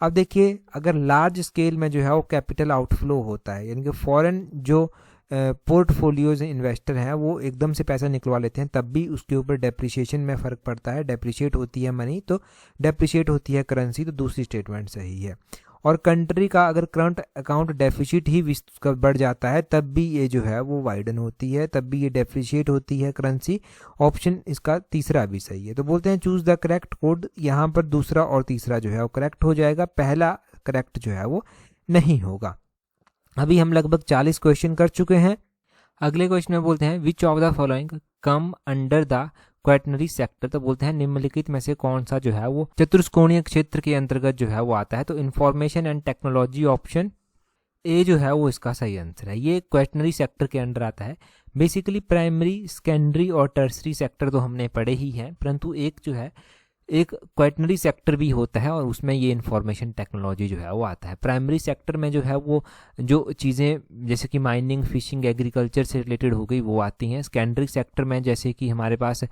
अब देखिए अगर लार्ज स्केल में जो है वो कैपिटल आउटफ्लो होता है, यानी कि फॉरेन जो पोर्टफोलियोज इन्वेस्टर हैं वो एकदम से पैसा निकलवा लेते हैं, तब भी उसके ऊपर डेप्रिसिएशन में फ़र्क पड़ता है। डेप्रिशिएट होती है मनी तो डेप्रिशिएट होती है करेंसी, तो दूसरी स्टेटमेंट सही है। और कंट्री का अगर करंट अकाउंट डेफिसिट ही बढ़ जाता है तब भी ये जो है वो वाइडन होती है, तब भी ये डेप्रिशिएट होती है करेंसी। ऑप्शन इसका तीसरा भी सही है। तो बोलते हैं चूज द करेक्ट कोड, यहाँ पर दूसरा और तीसरा जो है वो करेक्ट हो जाएगा, पहला करेक्ट जो है वो नहीं होगा। अभी हम लगभग 40 क्वेश्चन कर चुके हैं। अगले क्वेश्चन में बोलते हैं which of the following come under the quaternary sector. तो बोलते हैं निम्नलिखित में से कौन सा जो है वो चतुष्कोणीय क्षेत्र के अंतर्गत जो है वो आता है। तो information and technology option A जो है वो इसका सही आंसर है। ये क्वेटनरी सेक्टर के अंडर आता है। बेसिकली प्राइमरी, सेकेंडरी और टर्सरी सेक्टर तो हमने पढ़े ही हैं, परंतु एक जो है एक क्वेटनरी सेक्टर भी होता है और उसमें ये इंफॉर्मेशन टेक्नोलॉजी जो है वो आता है। प्राइमरी सेक्टर में जो है वो जो चीज़ें जैसे कि माइनिंग, फिशिंग, एग्रीकल्चर से रिलेटेड हो गई वो आती हैं। सेकेंडरी सेक्टर में जैसे कि हमारे पास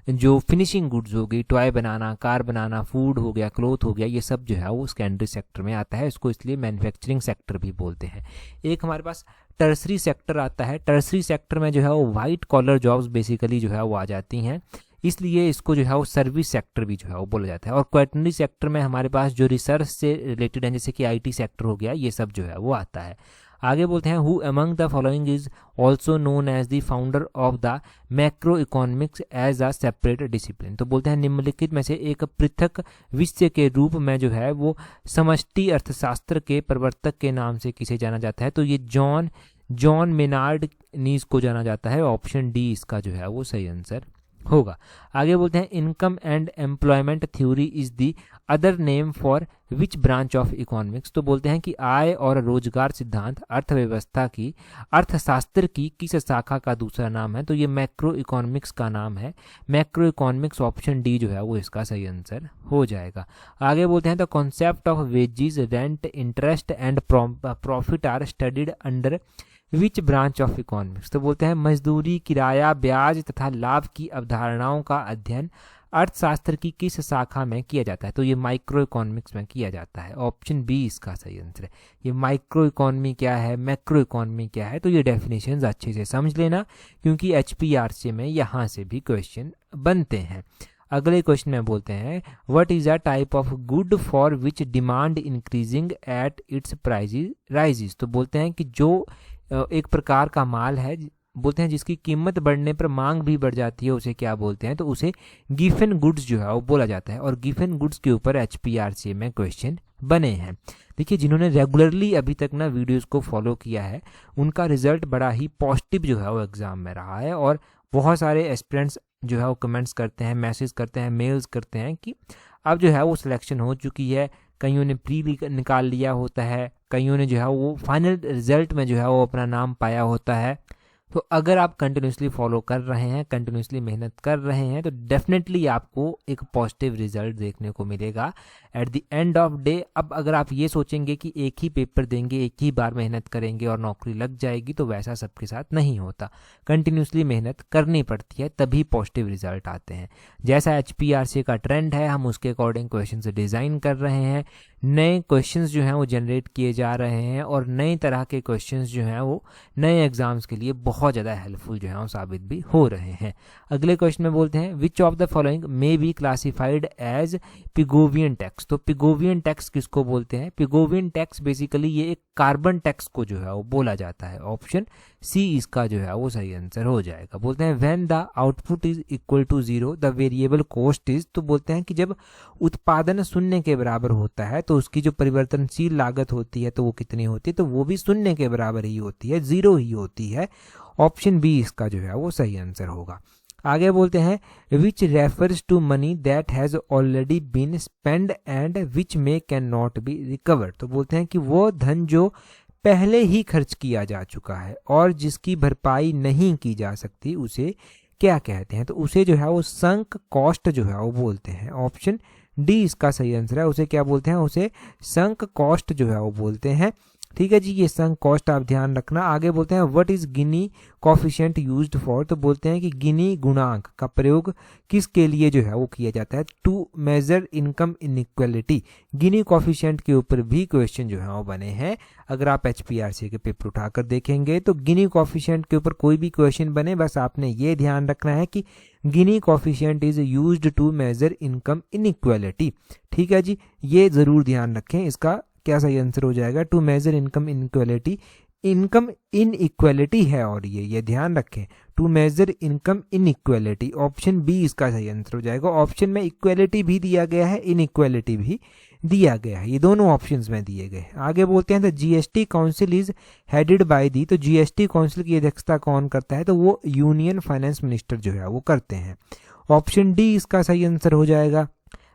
जो फिनिशिंग गुड्स हो गई, टॉय बनाना, कार बनाना, फूड हो गया, क्लोथ हो गया, ये सब जो है वो सेकेंडरी सेक्टर में आता है। इसको इसलिए मैन्युफैक्चरिंग सेक्टर भी बोलते हैं। एक हमारे पास टर्सरी सेक्टर आता है। टर्सरी सेक्टर में जो है वो वाइट कॉलर जॉब्स बेसिकली जो है वो आ जाती हैं, इसलिए इसको जो है वो सर्विस सेक्टर भी जो है वो बोला जाता है। और क्वेटनरी सेक्टर में हमारे पास जो रिसर्च से रिलेटेड है जैसे कि आईटी सेक्टर हो गया, ये सब जो है वो आता है। आगे बोलते हैं who among the following is also known as the founder of the macro economics as a separate discipline. तो बोलते हैं निम्नलिखित में से एक पृथक विषय के रूप में जो है वो समष्टि अर्थशास्त्र के प्रवर्तक के नाम से किसे जाना जाता है। तो ये जॉन मेनार्ड नीज को जाना जाता है। ऑप्शन डी इसका जो है वो सही आंसर होगा। आगे बोलते हैं income and employment theory is the other name for which branch of economics. तो बोलते हैं कि आय और रोजगार सिद्धांत अर्थव्यवस्था की, अर्थशास्त्र की किस शाखा का दूसरा नाम है। तो ये मैक्रो इकोनॉमिक्स का नाम है। मैक्रो इकोनॉमिक्स, ऑप्शन डी जो है वो इसका सही आंसर हो जाएगा। आगे बोलते हैं the concept of wages, rent, interest and profit are studied under which branch of economics. तो बोलते हैं मजदूरी, किराया, ब्याज तथा लाभ की अवधारणाओं का अध्ययन अर्थशास्त्र की किस शाखा में किया जाता है। तो ये माइक्रो इकोनॉमिक्स में किया जाता है। ऑप्शन बी इसका सही आंसर है। ये माइक्रो इकोनॉमी क्या है, मैक्रो इकोनॉमी क्या है, तो ये डेफिनेशंस अच्छे से समझ लेना, क्योंकि HPRC में यहाँ से भी क्वेश्चन बनते हैं। अगले क्वेश्चन में बोलते हैं what is a type of good for which demand increasing at its prices rises. तो बोलते हैं कि जो एक प्रकार का माल है, बोलते हैं जिसकी कीमत बढ़ने पर मांग भी बढ़ जाती है, उसे क्या बोलते हैं। तो उसे गिफन गुड्स जो है वो बोला जाता है। और गिफन गुड्स के ऊपर HPRC में क्वेश्चन बने हैं। देखिए जिन्होंने रेगुलरली अभी तक ना वीडियोस को फॉलो किया है उनका रिजल्ट बड़ा ही पॉजिटिव जो है वो एग्जाम में रहा है। और बहुत सारे एस्पिरेंट्स जो है वो कमेंट्स करते हैं, मैसेज करते हैं, मेल्स करते हैं कि अब जो है वो सिलेक्शन हो चुकी है। कईयों ने प्री निकाल लिया होता है, कईयों ने जो है वो फाइनल रिजल्ट में जो है वो अपना नाम पाया होता है। तो अगर आप कंटिन्यूसली फॉलो कर रहे हैं, कंटिन्यूसली मेहनत कर रहे हैं, तो डेफिनेटली आपको एक पॉजिटिव रिजल्ट देखने को मिलेगा at the end of day. अब अगर आप ये सोचेंगे कि एक ही पेपर देंगे, एक ही बार मेहनत करेंगे और नौकरी लग जाएगी, तो वैसा सबके साथ नहीं होता। कंटिन्यूसली मेहनत करनी पड़ती है, तभी पॉजिटिव रिजल्ट आते हैं। जैसा HPRC का ट्रेंड है, हम उसके अकॉर्डिंग क्वेश्चन डिज़ाइन कर रहे हैं। नए क्वेश्चंस जो हैं वो जनरेट किए जा रहे हैं और नए तरह के क्वेश्चंस जो हैं वो नए एग्जाम्स के लिए बहुत ज़्यादा हेल्पफुल जो है वो साबित भी हो रहे हैं। अगले क्वेश्चन में बोलते हैं which of the following may be classified as Pigovian tax. तो पिगोवियन टैक्स किसको बोलते हैं। पिगोवियन टैक्स बेसिकली ये एक कार्बन टैक्स को जो है वो बोला जाता है। ऑप्शन सी इसका जो है वो सही आंसर हो जाएगा। बोलते हैं when the output is equal to 0 the variable cost is. तो बोलते हैं कि जब उत्पादन शून्य के बराबर होता है तो उसकी जो परिवर्तनशील लागत होती है तो वो कितनी होती है, तो वो भी शून्य के बराबर ही होती है, 0 ही होती है। ऑप्शन बी इसका जो है वो सही आंसर होगा। आगे बोलते हैं which refers to money that has already been spend and which may can not be recovered. तो बोलते हैं कि वो धन जो पहले ही खर्च किया जा चुका है और जिसकी भरपाई नहीं की जा सकती उसे क्या कहते हैं। तो उसे जो है वो संक कॉस्ट जो है वो बोलते हैं। ऑप्शन डी इसका सही आंसर है। उसे क्या बोलते हैं, उसे संक कॉस्ट जो है वो बोलते हैं। ठीक है जी, ये संक कॉस्ट आप ध्यान रखना। आगे बोलते हैं what is Guinea coefficient used for. तो बोलते हैं कि गिनी गुणांक का प्रयोग किसके लिए जो है वो किया जाता है, to measure income inequality. Gini coefficient के ऊपर भी क्वेश्चन जो है वो बने हैं। अगर आप HPRC के पेपर उठाकर देखेंगे तो गिनी कॉफिशिएंट के ऊपर कोई भी क्वेश्चन बने, बस आपने ये ध्यान रखना है कि Gini coefficient is used to measure income inequality. ठीक है जी, ये जरूर ध्यान रखें। इसका क्या सही आंसर हो जाएगा, to measure income inequality. Income inequality है और ये ध्यान रखें, to measure income inequality. Option B इसका सही आंसर हो जाएगा। ऑप्शन में इक्वालिटी भी दिया गया है, इनइक्वालिटी भी दिया गया है, ये दोनों ऑप्शंस में दिए गए। आगे बोलते हैं तो GST council is headed by the. तो GST काउंसिल की अध्यक्षता कौन करता है, तो वो यूनियन फाइनेंस मिनिस्टर जो है वो करते हैं। ऑप्शन डी इसका सही आंसर हो जाएगा।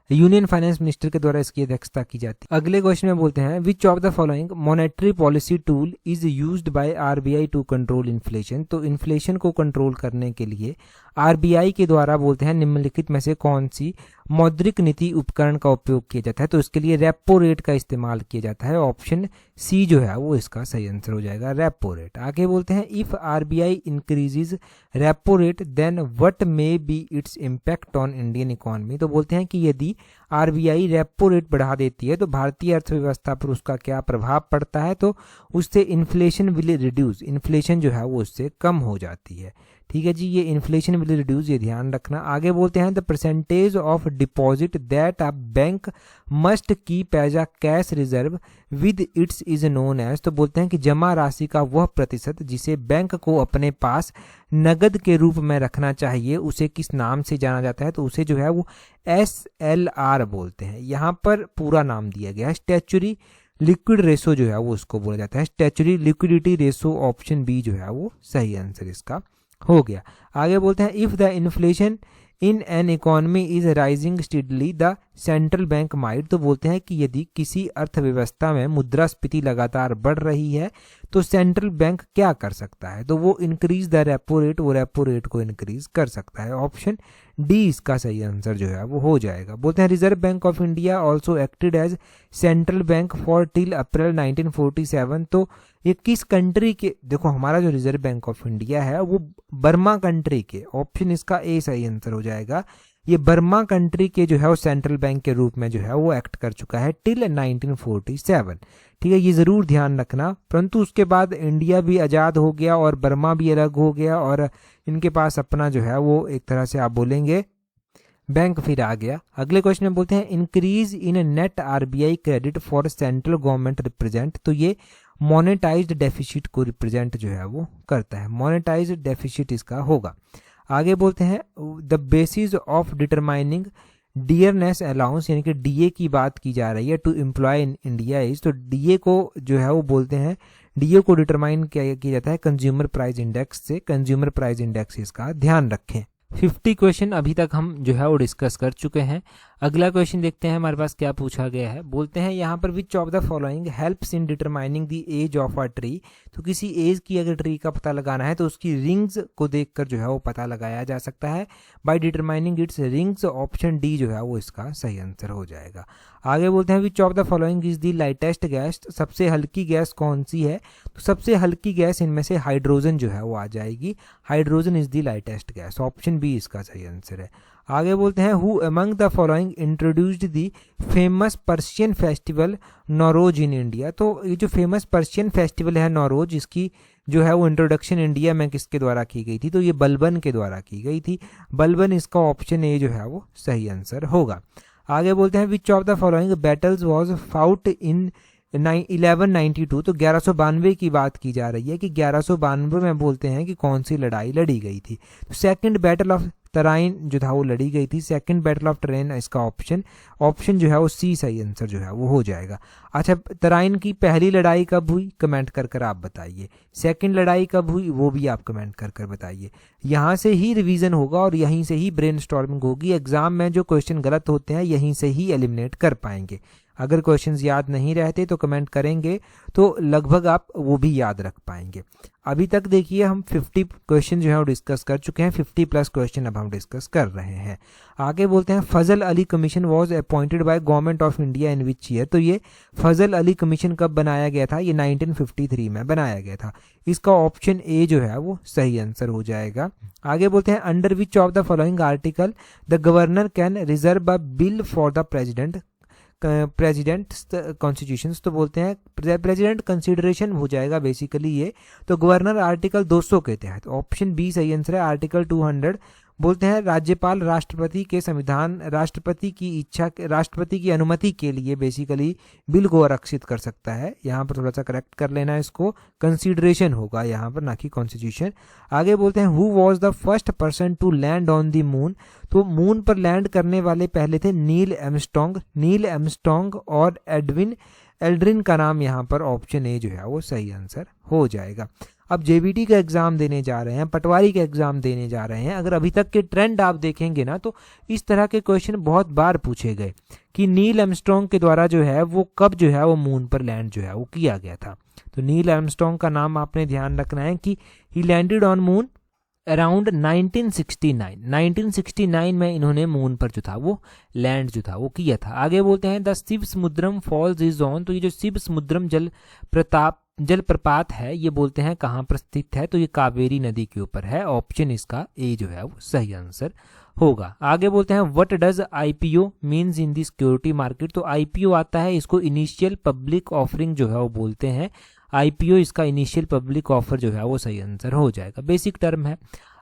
यूनियन फाइनेंस मिनिस्टर के द्वारा इसकी अध्यक्षता की जाती है। अगले क्वेश्चन में बोलते हैं which of the following monetary policy tool is used by RBI to control inflation. तो इन्फ्लेशन को कंट्रोल करने के लिए आरबीआई के द्वारा बोलते हैं निम्नलिखित में से कौन सी मौद्रिक नीति उपकरण का उपयोग किया जाता है। तो इसके लिए रेपो रेट का इस्तेमाल किया जाता है। ऑप्शन सी जो है वो इसका सही आंसर हो जाएगा, रेपो रेट। आगे बोलते हैं if RBI increases repo rate then what may be its impact on Indian economy. तो बोलते हैं कि यदि आरबीआई रेपो रेट बढ़ा देती है तो भारतीय अर्थव्यवस्था पर उसका क्या प्रभाव पड़ता है। तो उससे इन्फ्लेशन विल रिड्यूस, इन्फ्लेशन जो है वो उससे कम हो जाती है। ठीक है जी, ये इन्फ्लेशन विल रिड्यूस, ये ध्यान रखना। आगे बोलते हैं the percentage of deposit that a bank must keep as a cash reserve with its is known as. तो बोलते हैं कि जमा राशि का वह प्रतिशत जिसे बैंक को अपने पास नगद के रूप में रखना चाहिए उसे किस नाम से जाना जाता है। तो उसे जो है वो SLR बोलते हैं। यहाँ पर पूरा नाम दिया गया है, स्टैच्यूरी लिक्विड रेशो जो है वो उसको बोला जाता है, statutory liquidity ratio. Option B जो है वो सही आंसर इसका हो गया। आगे बोलते हैं if the inflation in an economy is rising steadily the central bank might. तो बोलते हैं कि यदि किसी अर्थव्यवस्था में मुद्रास्फीति लगातार बढ़ रही है तो सेंट्रल बैंक क्या कर सकता है। तो वो इंक्रीज द रेपो रेट, वो रेपो रेट को इंक्रीज कर सकता है। ऑप्शन डी इसका सही आंसर जो है वो हो जाएगा। बोलते हैं reserve bank of India also acted as central bank for till April 1947। तो ये किस कंट्री के, देखो हमारा जो रिजर्व बैंक ऑफ इंडिया है वो बर्मा कंट्री के, ऑप्शन इसका ए सही आंसर हो जाएगा। ये बर्मा कंट्री के जो है वो सेंट्रल बैंक के रूप में जो है वो एक्ट कर चुका है टिल 1947। ठीक है, ये जरूर ध्यान रखना। परंतु उसके बाद इंडिया भी आज़ाद हो गया और बर्मा भी अलग हो गया और इनके पास अपना जो है वो एक तरह से आप बोलेंगे बैंक फिर आ गया। अगले क्वेश्चन में बोलते हैं increase in net RBI credit for central government represent. तो ये मोनेटाइज्ड डेफिसिट को रिप्रेजेंट जो है वो करता है, मोनेटाइज्ड डेफिसिट इसका होगा। आगे बोलते हैं the basis of determining dearness allowance, यानी कि डीए की बात की जा रही है to employ in India is. तो डीए को जो है वो बोलते हैं, डीए को डिटरमाइन किया जाता है कंज्यूमर प्राइस इंडेक्स से। कंज्यूमर प्राइस इंडेक्स इसका ध्यान रखें। 50 क्वेश्चन अभी तक हम जो है वो डिस्कस कर चुके हैं। अगला क्वेश्चन देखते हैं हमारे पास क्या पूछा गया है। बोलते हैं यहाँ पर which of the following helps in determining the age of a tree. तो किसी एज की अगर ट्री का पता लगाना है तो उसकी रिंग्स को देखकर जो है वो पता लगाया जा सकता है by determining its rings. Option D जो है वो इसका सही आंसर हो जाएगा। आगे बोलते हैं which of the following is the lightest gas. सबसे हल्की गैस कौन सी है। तो सबसे हल्की गैस इनमें से हाइड्रोजन जो है वो आ जाएगी, hydrogen is the lightest gas. Option B इसका सही आंसर है। आगे बोलते हैं who among the following introduced the famous Persian festival Nowruz in India. तो ये जो फेमस पर्शियन फेस्टिवल है नौरोज, इसकी जो है वो इंट्रोडक्शन इंडिया में किसके द्वारा की गई थी। तो ये बलबन के द्वारा की गई थी, बलबन इसका ऑप्शन ए जो है वो सही आंसर होगा। आगे बोलते हैं which of the following battles was fought in 1192। तो 1192 की बात की जा रही है कि 1192 में बोलते हैं कि कौन सी लड़ाई लड़ी गई थी। तो सेकंड बैटल ऑफ तराइन जो था वो लड़ी गई थी, सेकंड बैटल ऑफ तराइन इसका ऑप्शन जो है वो सी सही आंसर जो है वो हो जाएगा। अच्छा, तराइन की पहली लड़ाई कब हुई, कमेंट कर कर आप बताइए। सेकंड लड़ाई कब हुई वो भी आप कमेंट कर कर बताइए। यहाँ से ही रिवीजन होगा और यहीं से ही ब्रेनस्टॉर्मिंग होगी। एग्जाम में जो क्वेश्चन गलत होते हैं यहीं से ही एलिमिनेट कर पाएंगे। अगर क्वेश्चंस याद नहीं रहते तो कमेंट करेंगे तो लगभग आप वो भी याद रख पाएंगे। अभी तक देखिए हम 50 क्वेश्चन जो है वो डिस्कस कर चुके हैं, 50 प्लस क्वेश्चन अब हम डिस्कस कर रहे हैं। आगे बोलते हैं Fazal Ali commission was appointed by government of India in which year. तो ये फजल अली कमीशन कब बनाया गया था, ये 1953 में बनाया गया था। इसका ऑप्शन ए जो है वो सही आंसर हो जाएगा। आगे बोलते हैं under which of the following article the governor can reserve a bill for the president constitutions. तो बोलते हैं प्रेसिडेंट कंसिडरेशन हो जाएगा बेसिकली ये। तो गवर्नर आर्टिकल 200 के तहत, ऑप्शन बी सही आंसर है, आर्टिकल 200। बोलते हैं राज्यपाल राष्ट्रपति के संविधान, राष्ट्रपति की अनुमति के लिए बेसिकली बिल को आरक्षित कर सकता है। यहाँ पर थोड़ा सा करेक्ट कर लेना, इसको कंसीडरेशन होगा यहाँ पर, ना कि कॉन्स्टिट्यूशन। आगे बोलते हैं who was the first person to land on the moon. तो मून पर लैंड करने वाले पहले थे नील एमस्ट्रॉन्ग और एल्ड्रिन का नाम यहाँ पर ऑप्शन ए जो है वो सही आंसर हो जाएगा। अब जेबीटी का एग्ज़ाम देने जा रहे हैं, पटवारी का एग्ज़ाम देने जा रहे हैं, अगर अभी तक के ट्रेंड आप देखेंगे ना तो इस तरह के क्वेश्चन बहुत बार पूछे गए कि नील आर्मस्ट्रॉन्ग के द्वारा जो है वो कब जो है वो मून पर लैंड जो है वो किया गया था। तो नील आर्मस्ट्रॉन्ग का नाम आपने ध्यान रखना है कि ही लैंडेड ऑन मून अराउंड 1969 में इन्होंने मून पर जो था वो लैंड जो था वो किया था। आगे बोलते हैं the Shivasamudram falls is on, तो ये जो शिव समुद्रम जलप्रपात है ये बोलते हैं कहाँ पर स्थित है, तो ये कावेरी नदी के ऊपर है। ऑप्शन इसका ए जो है वो सही आंसर होगा। आगे बोलते हैं what does IPO means in the security market, तो आईपीओ आता है, इसको इनिशियल पब्लिक ऑफरिंग जो है वो बोलते हैं। आईपीओ इसका इनिशियल पब्लिक ऑफर जो है वो सही आंसर हो जाएगा, बेसिक टर्म है।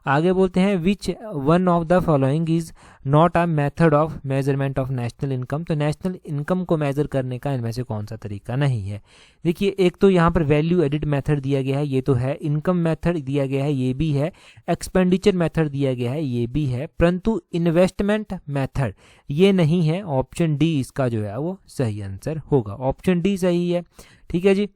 आगे बोलते हैं which one of the following is not a method of measurement of national income, तो नेशनल इनकम को मेजर करने का इनमें से कौन सा तरीका नहीं है। देखिए एक तो यहाँ पर वैल्यू एडिड मेथड दिया गया है, ये तो है, इनकम मेथड दिया गया है, ये भी है, एक्सपेंडिचर मेथड दिया गया है, ये भी है, परंतु इन्वेस्टमेंट मेथड ये नहीं है। ऑप्शन डी इसका जो है वो सही आंसर होगा, ऑप्शन डी सही है। ठीक है जी।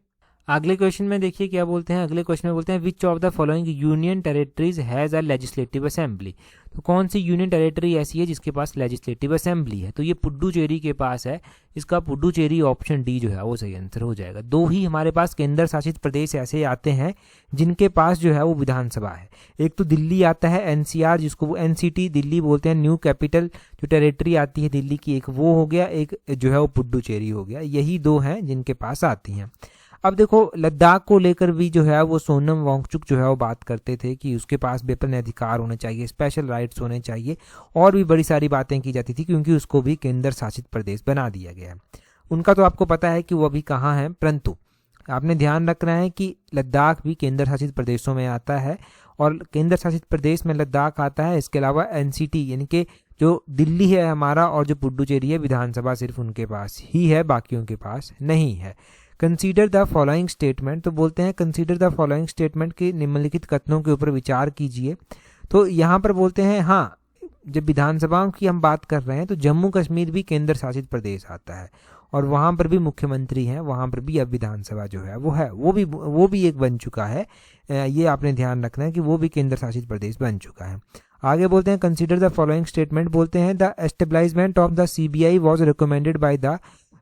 अगले क्वेश्चन में देखिए क्या बोलते हैं, अगले क्वेश्चन में बोलते हैं which of the following union territories has a legislative assembly, तो कौन सी यूनियन टेरिटरी ऐसी है जिसके पास लेजिस्लेटिव असेंबली है, तो ये पुडुचेरी के पास है, इसका पुडुचेरी ऑप्शन डी जो है वो सही आंसर हो जाएगा। दो ही हमारे पास केंद्र शासित प्रदेश ऐसे आते हैं जिनके पास जो है वो विधानसभा है, एक तो दिल्ली आता है एनसीआर जिसको वो एनसीटी दिल्ली बोलते हैं, न्यू कैपिटल जो टेरिटरी आती है दिल्ली की, एक वो हो गया, एक जो है वो पुडुचेरी हो गया, यही दो हैं जिनके पास आती हैं। अब देखो लद्दाख को लेकर भी जो है वो सोनम वांगचुक जो है वो बात करते थे कि उसके पास वेपन अधिकार होने चाहिए, स्पेशल राइट्स होने चाहिए, और भी बड़ी सारी बातें की जाती थी क्योंकि उसको भी केंद्र शासित प्रदेश बना दिया गया है। उनका तो आपको पता है कि वो अभी कहाँ है, परंतु आपने ध्यान रखना है कि लद्दाख भी केंद्र शासित प्रदेशों में आता है और केंद्र शासित प्रदेश में लद्दाख आता है। इसके अलावा एनसीटी यानी कि जो दिल्ली है हमारा और जो पुडुचेरी है विधानसभा सिर्फ उनके पास ही है, बाकियों के पास नहीं है। कंसीडर द फॉलोइंग स्टेटमेंट, तो बोलते हैं कंसीडर द फॉलोइंग स्टेटमेंट के निम्नलिखित कथनों के ऊपर विचार कीजिए। तो यहाँ पर बोलते हैं हाँ जब विधानसभाओं की हम बात कर रहे हैं तो जम्मू कश्मीर भी केंद्र शासित प्रदेश आता है और वहाँ पर भी मुख्यमंत्री हैं, वहाँ पर भी अब विधानसभा जो है वो भी एक बन चुका है। ये आपने ध्यान रखना है कि वो भी केंद्र शासित प्रदेश बन चुका है। आगे बोलते हैं कंसीडर द फॉलोइंग स्टेटमेंट, बोलते हैं the establishment of the CBI was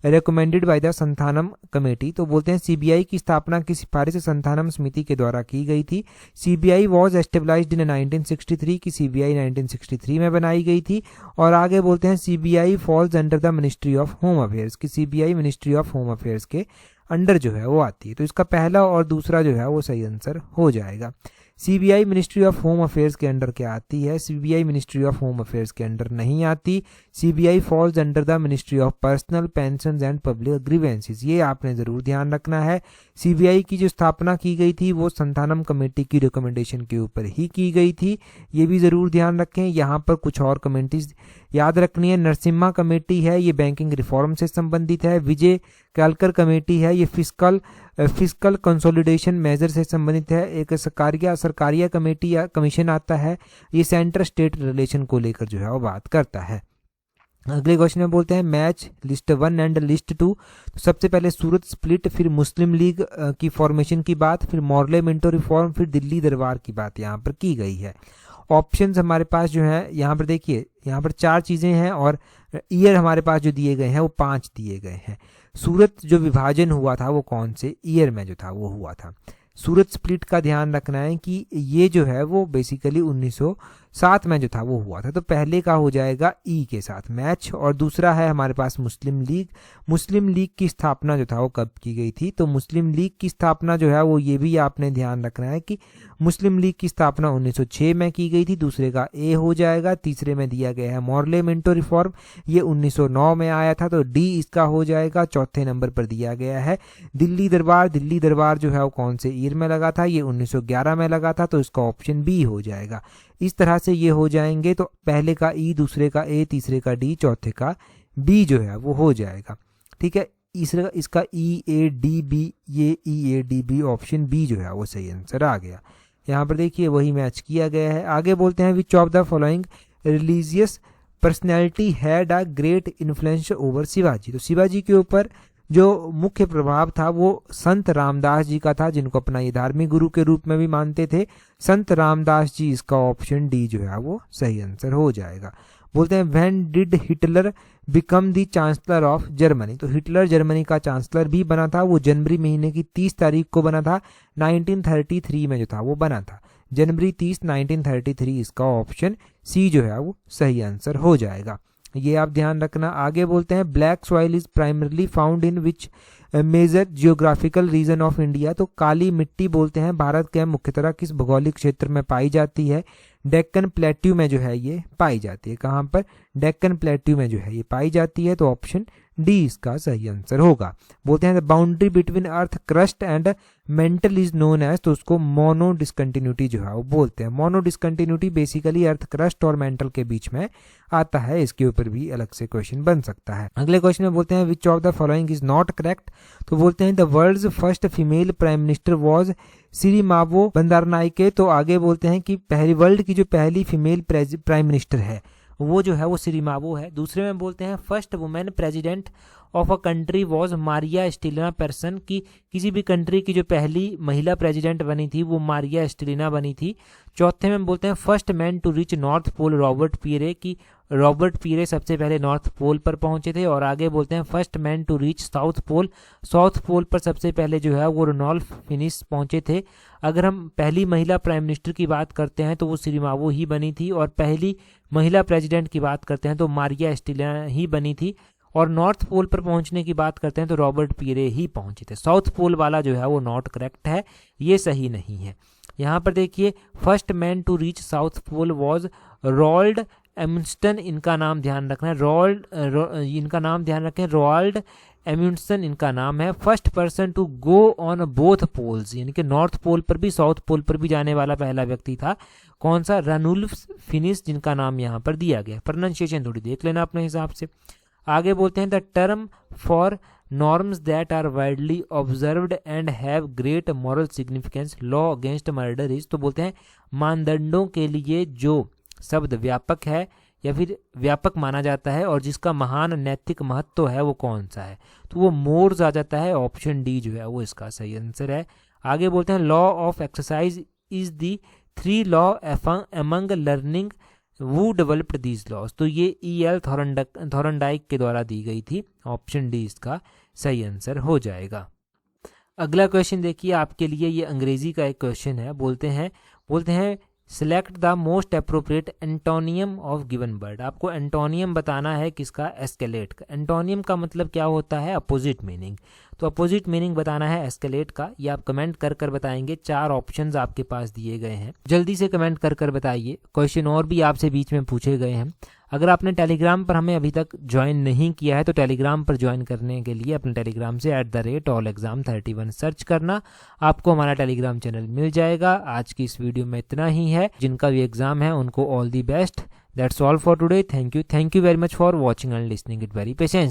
recommended by the Santhanam committee, तो बोलते हैं सीबीआई की स्थापना की सिफारिश संथानम समिति के द्वारा की गई थी। सीबीआई वाज एस्टेब्लिश्ड इन 1963 की सीबीआई 1963 में बनाई गई थी। और आगे बोलते हैं CBI falls under the ministry of home affairs की CBI ministry of home affairs के अंडर जो है वो आती है। तो इसका पहला और दूसरा जो है वो सही आंसर हो जाएगा। CBI ministry of home affairs के अंडर क्या आती है, CBI ministry of home affairs के अंडर नहीं आती। CBI falls under the ministry of personal pensions and public grievances, ये आपने जरूर ध्यान रखना है। सीबीआई की जो स्थापना की गई थी वो संथानम कमेटी की रिकमेंडेशन के ऊपर ही की गई थी, ये भी जरूर ध्यान रखें। यहाँ पर कुछ और कमेटीज याद रखनी है, नरसिम्हा कमेटी है ये बैंकिंग रिफॉर्म से संबंधित है, विजय कालकर कमेटी है ये फिस्कल कंसोलिडेशन मेजर से संबंधित है, एक सरकारिया कमेटी या कमीशन आता है ये सेंटर स्टेट रिलेशन को लेकर जो है वो बात करता है। अगले क्वेश्चन में बोलते हैं मैच लिस्ट 1 एंड लिस्ट 2, तो सबसे पहले सूरत स्प्लिट, फिर मुस्लिम लीग की फॉर्मेशन की बात, फिर मॉर्ले मिंटो रिफॉर्म, फिर दिल्ली दरबार की बात यहाँ पर की गई है। ऑप्शंस हमारे पास जो है यहाँ पर देखिए, यहाँ पर 4 चीज़ें हैं और ईयर हमारे पास जो दिए गए हैं वो 5 दिए गए हैं। सूरत जो विभाजन हुआ था वो कौन से ईयर में जो था वो हुआ था। सूरत स्प्लिट का ध्यान रखना है कि ये जो है वो बेसिकली 1907 में जो था वो हुआ था, तो पहले का हो जाएगा ई के साथ मैच। और दूसरा है हमारे पास मुस्लिम लीग की स्थापना जो था वो कब की गई थी, तो मुस्लिम लीग की स्थापना जो है वो ये भी आपने ध्यान रखना है कि मुस्लिम लीग की स्थापना 1906 में की गई थी, दूसरे का ए हो जाएगा। तीसरे में दिया गया है मॉर्ले मिंटो रिफॉर्म, ये 1909 में आया था, तो डी इसका हो जाएगा। चौथे नंबर पर दिया गया है दिल्ली दरबार जो है वो कौन से ईयर में लगा था, ये 1911 में लगा था, तो इसका ऑप्शन बी हो जाएगा। इस तरह से ये हो जाएंगे, तो पहले का ई, दूसरे का ए, तीसरे का डी, चौथे का बी जो है वो हो जाएगा। ठीक है, इसका ई ए डी बी, ये E A D B option B जो है वो सही आंसर आ गया। यहाँ पर देखिए वही मैच किया गया है। आगे बोलते हैं which of the following religious personality had a great influence over Shivaji, तो शिवाजी के ऊपर जो मुख्य प्रभाव था वो संत रामदास जी का था, जिनको अपना ये धार्मिक गुरु के रूप में भी मानते थे, संत रामदास जी। इसका ऑप्शन डी जो है वो सही आंसर हो जाएगा। बोलते हैं when did Hitler become the chancellor of Germany, तो हिटलर जर्मनी का चांसलर भी बना था, वो जनवरी महीने की 30 तारीख को बना था, 1933 में जो था वो बना था, जनवरी 30 1933। इसका ऑप्शन सी जो है वो सही आंसर हो जाएगा, ये आप ध्यान रखना। आगे बोलते हैं black soil is primarily found in which major geographical region of India, तो काली मिट्टी बोलते हैं भारत के मुख्यतः किस भौगोलिक क्षेत्र में पाई जाती है, डेक्कन प्लेट्यू में जो है ये पाई जाती है। कहाँ पर, डेक्कन प्लेट्यू में जो है ये पाई जाती है, तो ऑप्शन डी इसका सही आंसर होगा। बोलते हैं the boundary between earth crust and mantle is known as, तो उसको मोनो डिस्कंटिन्यूटी जो है वो बोलते हैं। Mono discontinuity basically earth crust और मेंटल के बीच में आता है, इसके ऊपर भी अलग से क्वेश्चन बन सकता है। अगले क्वेश्चन में बोलते हैं which of the following is not correct, तो बोलते हैं the world's first female prime minister was Sirimavo Bandaranaike, तो आगे बोलते हैं कि पहली वर्ल्ड की जो पहली फीमेल प्राइम मिनिस्टर है वो जो है वो सिरिमावो है। दूसरे में बोलते हैं first women president of a country was Maria Estela Peron, की किसी भी कंट्री की जो पहली महिला प्रेसिडेंट बनी थी वो मारिया स्टिलिना बनी थी। चौथे में बोलते हैं first man to reach north pole Robert Peary, की रॉबर्ट पीरे सबसे पहले नॉर्थ पोल पर पहुंचे थे। और आगे बोलते हैं first man to reach south pole, south pole पर सबसे पहले जो है वो रोनॉल्फ फिनिश पहुंचे थे। अगर हम पहली महिला प्राइम मिनिस्टर की बात करते हैं तो वो सिरिमावो ही बनी थी, और पहली महिला प्रेसिडेंट की बात करते हैं तो मारिया स्टिलिना ही बनी थी, और नॉर्थ पोल पर पहुंचने की बात करते हैं तो रॉबर्ट पीरे ही पहुंचे थे। साउथ पोल वाला जो है वो नॉट करेक्ट है, ये सही नहीं है। यहाँ पर देखिए first man to reach south pole was Roald Amundsen, इनका नाम ध्यान रखना है, इनका नाम ध्यान रखें, रोल्ड एम्युंसन इनका नाम है। First person to go on both poles, यानी कि नॉर्थ पोल पर भी साउथ पोल पर भी जाने वाला पहला व्यक्ति था, कौन सा, रनुल्फ फिनिश, जिनका नाम यहाँ पर दिया गया। प्रोनाउंसिएशन थोड़ी देख लेना अपने हिसाब से। आगे बोलते हैं the term for norms that are widely observed and have great moral significance law against murder is, तो बोलते हैं मानदंडों के लिए जो शब्द व्यापक है या फिर व्यापक माना जाता है और जिसका महान नैतिक महत्व है वो कौन सा है, तो वो मोर्स आ जाता है, ऑप्शन डी जो है वो इसका सही आंसर है। आगे बोलते हैं law of exercise is the 3 law among learning who developed these laws, तो ये E.L. थॉर्नडाइक के द्वारा दी गई थी, ऑप्शन डी इसका सही आंसर हो जाएगा। अगला क्वेश्चन देखिए आपके लिए, ये अंग्रेजी का एक क्वेश्चन है। बोलते हैं select the most appropriate antonym of given word, आपको एंटोनियम बताना है किसका, एस्केलेट का। एंटोनियम का मतलब क्या होता है, अपोजिट मीनिंग, तो अपोजिट मीनिंग बताना है एस्केलेट का, ये आप कमेंट कर बताएंगे। 4 ऑप्शंस आपके पास दिए गए हैं, जल्दी से कमेंट कर बताइए। क्वेश्चन और भी आपसे बीच में पूछे गए हैं। अगर आपने टेलीग्राम पर हमें अभी तक ज्वाइन नहीं किया है तो टेलीग्राम पर ज्वाइन करने के लिए अपने टेलीग्राम से @allexam31 सर्च करना, आपको हमारा टेलीग्राम चैनल मिल जाएगा। आज की इस वीडियो में इतना ही है, जिनका भी एग्जाम है उनको all the best. That's all for today, thank you very much for watching and listening it very patience.